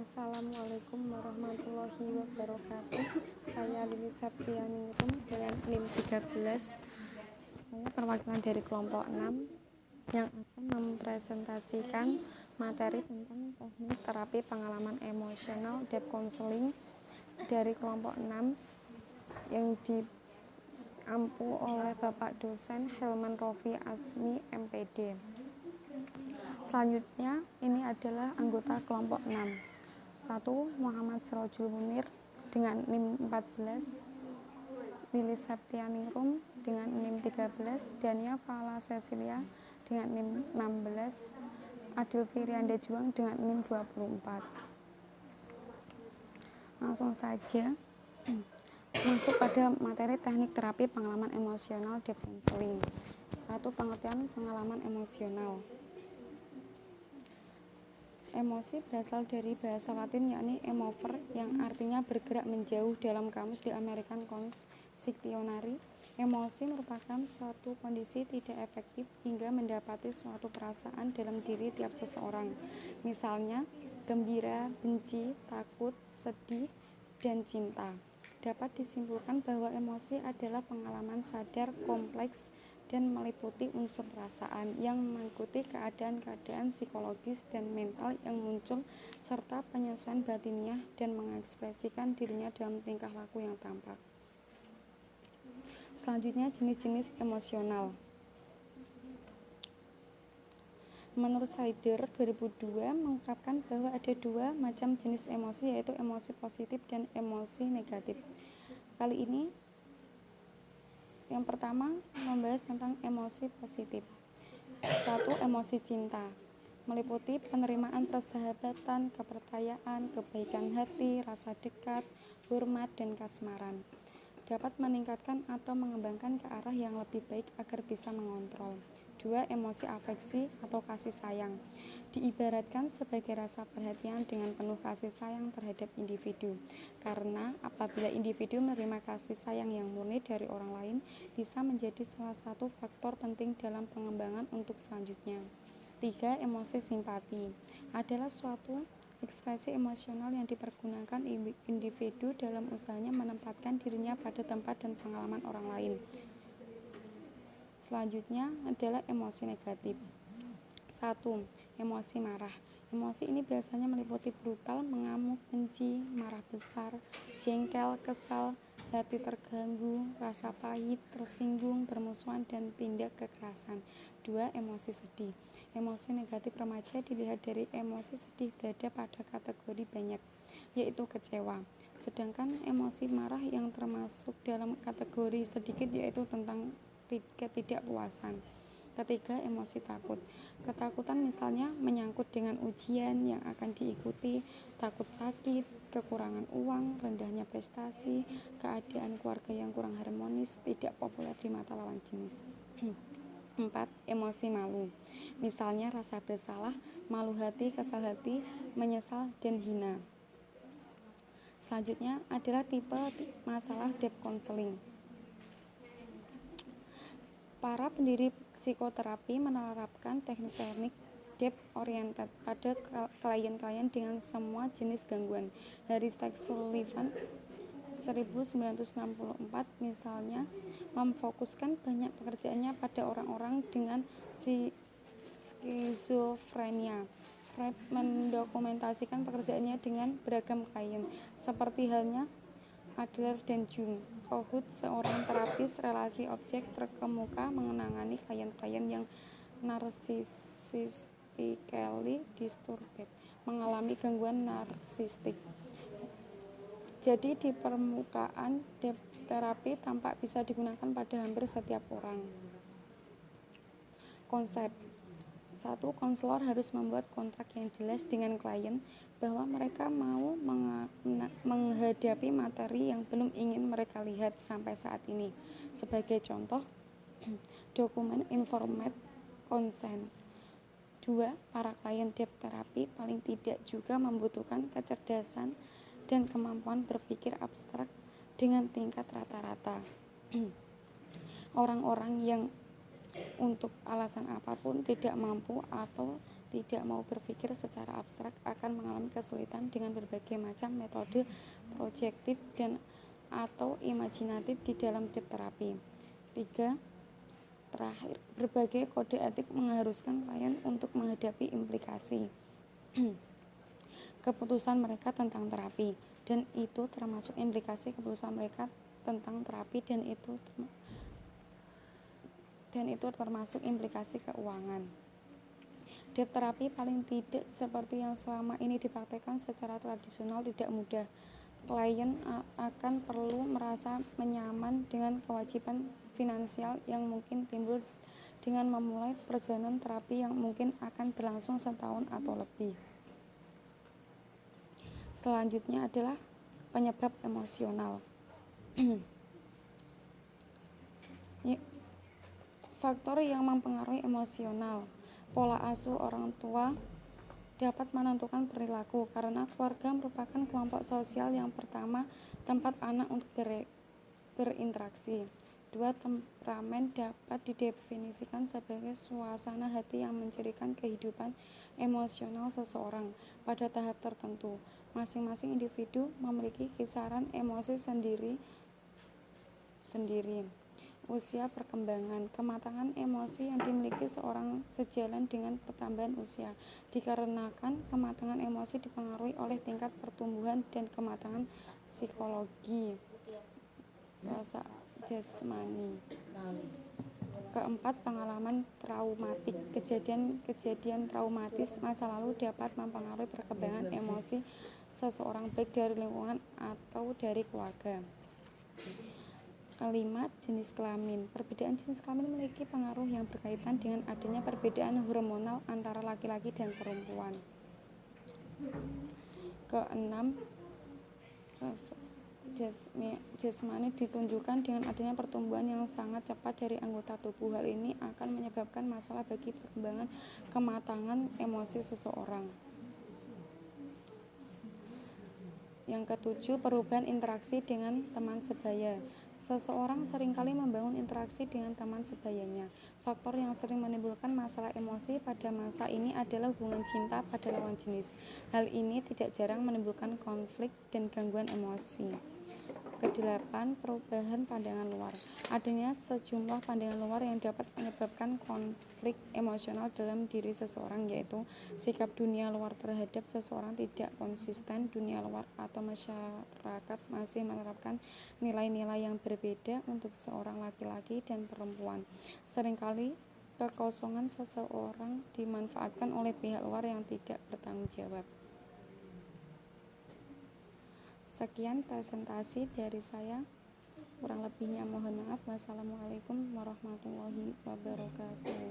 Assalamualaikum warahmatullahi wabarakatuh. Saya Lili Septianingrum dengan NIM 13. Saya perwakilan dari kelompok 6 yang akan mempresentasikan materi tentang teknik terapi pengalaman emosional debt counseling dari kelompok 6 yang diampu oleh Bapak dosen Helman Rofi Asmi MPD. Selanjutnya, ini adalah anggota kelompok 6. 1. Muhammad Sirojul Munir dengan NIM 14, Lili Septianingrum dengan NIM 13, Dania Fala Cecilia dengan NIM 16, Adil Firianda Juang dengan NIM 24. Langsung saja masuk pada materi teknik terapi pengalaman emosional debt counseling. 1. Pengertian pengalaman emosional. Emosi berasal dari bahasa Latin yakni emover yang artinya bergerak menjauh dalam kamus di American College Dictionary. Emosi merupakan suatu kondisi tidak efektif hingga mendapati suatu perasaan dalam diri tiap seseorang. Misalnya, gembira, benci, takut, sedih, dan cinta. Dapat disimpulkan bahwa emosi adalah pengalaman sadar kompleks dan meliputi unsur perasaan yang mengikuti keadaan-keadaan psikologis dan mental yang muncul serta penyesuaian batiniah dan mengekspresikan dirinya dalam tingkah laku yang tampak. Selanjutnya, jenis-jenis emosional. Menurut Saider 2002 mengungkapkan bahwa ada dua macam jenis emosi, yaitu emosi positif dan emosi negatif. Kali ini yang pertama membahas tentang emosi positif. 1. Emosi cinta meliputi penerimaan persahabatan, kepercayaan, kebaikan hati, rasa dekat, hormat, dan kasmaran. Dapat meningkatkan atau mengembangkan ke arah yang lebih baik agar bisa mengontrol. 2. Emosi afeksi atau kasih sayang diibaratkan sebagai rasa perhatian dengan penuh kasih sayang terhadap individu, karena apabila individu menerima kasih sayang yang murni dari orang lain bisa menjadi salah satu faktor penting dalam pengembangan untuk selanjutnya. 3. Emosi simpati adalah suatu ekspresi emosional yang dipergunakan individu dalam usahanya menempatkan dirinya pada tempat dan pengalaman orang lain. Selanjutnya adalah emosi negatif. 1. Emosi marah. Emosi ini biasanya meliputi brutal, mengamuk, benci, marah besar, jengkel, kesal, hati terganggu, rasa pahit, tersinggung, bermusuhan, dan tindak kekerasan. 2. Emosi sedih. Emosi negatif remaja dilihat dari emosi sedih berada pada kategori banyak, yaitu kecewa. Sedangkan emosi marah yang termasuk dalam kategori sedikit yaitu tentang ketidakpuasan. Ketiga, emosi takut. Ketakutan misalnya menyangkut dengan ujian yang akan diikuti, takut sakit, kekurangan uang, rendahnya prestasi, keadaan keluarga yang kurang harmonis, tidak populer di mata lawan jenis. 4. Emosi malu. Misalnya rasa bersalah, malu hati, kesal hati, menyesal, dan hina. Selanjutnya adalah tipe masalah debt counseling. Para pendiri psikoterapi menerapkan teknik-teknik debt oriented pada klien-klien dengan semua jenis gangguan. Harry Sullivan 1964 misalnya memfokuskan banyak pekerjaannya pada orang-orang dengan skizofrenia. Freud mendokumentasikan pekerjaannya dengan beragam klien, seperti halnya Adler dan Jung. Kohut, seorang terapis relasi objek terkemuka, mengenangani klien-klien yang narcissistically disturbed, mengalami gangguan narsistik. Jadi di permukaan debt terapi tampak bisa digunakan pada hampir setiap orang. Konsep. 1. Konselor harus membuat kontrak yang jelas dengan klien bahwa mereka mau menghadapi materi yang belum ingin mereka lihat sampai saat ini. Sebagai contoh, dokumen informed consent. 2. Para klien debt terapi paling tidak juga membutuhkan kecerdasan dan kemampuan berpikir abstrak dengan tingkat rata-rata. Orang-orang yang untuk alasan apapun tidak mampu atau tidak mau berpikir secara abstrak akan mengalami kesulitan dengan berbagai macam metode projektif dan atau imajinatif di dalam tiap terapi. 3. Terakhir, berbagai kode etik mengharuskan klien untuk menghadapi implikasi keputusan mereka tentang terapi, dan itu termasuk implikasi keputusan mereka tentang terapi, dan itu termasuk implikasi keuangan. Dep terapi paling tidak seperti yang selama ini dipraktekkan secara tradisional tidak mudah. Klien akan perlu merasa menyaman dengan kewajiban finansial yang mungkin timbul dengan memulai perjalanan terapi yang mungkin akan berlangsung setahun atau lebih. Selanjutnya adalah penyebab emosional. Faktor yang mempengaruhi emosional. Pola asuh orang tua dapat menentukan perilaku karena keluarga merupakan kelompok sosial yang pertama tempat anak untuk berinteraksi. 2. Temperamen dapat didefinisikan sebagai suasana hati yang mencirikan kehidupan emosional seseorang pada tahap tertentu. Masing-masing individu memiliki kisaran emosi sendiri. Usia perkembangan. Kematangan emosi yang dimiliki seorang sejalan dengan pertambahan usia, dikarenakan kematangan emosi dipengaruhi oleh tingkat pertumbuhan dan kematangan psikologi, rasa jasmani. 4. Pengalaman traumatik. Kejadian traumatis masa lalu dapat mempengaruhi perkembangan emosi seseorang baik dari lingkungan atau dari keluarga. 5. Jenis kelamin. Perbedaan jenis kelamin memiliki pengaruh yang berkaitan dengan adanya perbedaan hormonal antara laki-laki dan perempuan. 6. Jasmani ditunjukkan dengan adanya pertumbuhan yang sangat cepat dari anggota tubuh. Hal ini akan menyebabkan masalah bagi perkembangan kematangan emosi seseorang. Yang ke-7, perubahan interaksi dengan teman sebaya. Seseorang seringkali membangun interaksi dengan teman sebayanya. Faktor yang sering menimbulkan masalah emosi pada masa ini adalah hubungan cinta pada lawan jenis. Hal ini tidak jarang menimbulkan konflik dan gangguan emosi. Ke-8, perubahan pandangan luar. Adanya sejumlah pandangan luar yang dapat menyebabkan konflik emosional dalam diri seseorang, yaitu sikap dunia luar terhadap seseorang tidak konsisten. Dunia luar atau masyarakat masih menerapkan nilai-nilai yang berbeda untuk seorang laki-laki dan perempuan. Seringkali kekosongan seseorang dimanfaatkan oleh pihak luar yang tidak bertanggung jawab. Sekian presentasi dari saya. Kurang lebihnya mohon maaf. Wassalamualaikum warahmatullahi wabarakatuh.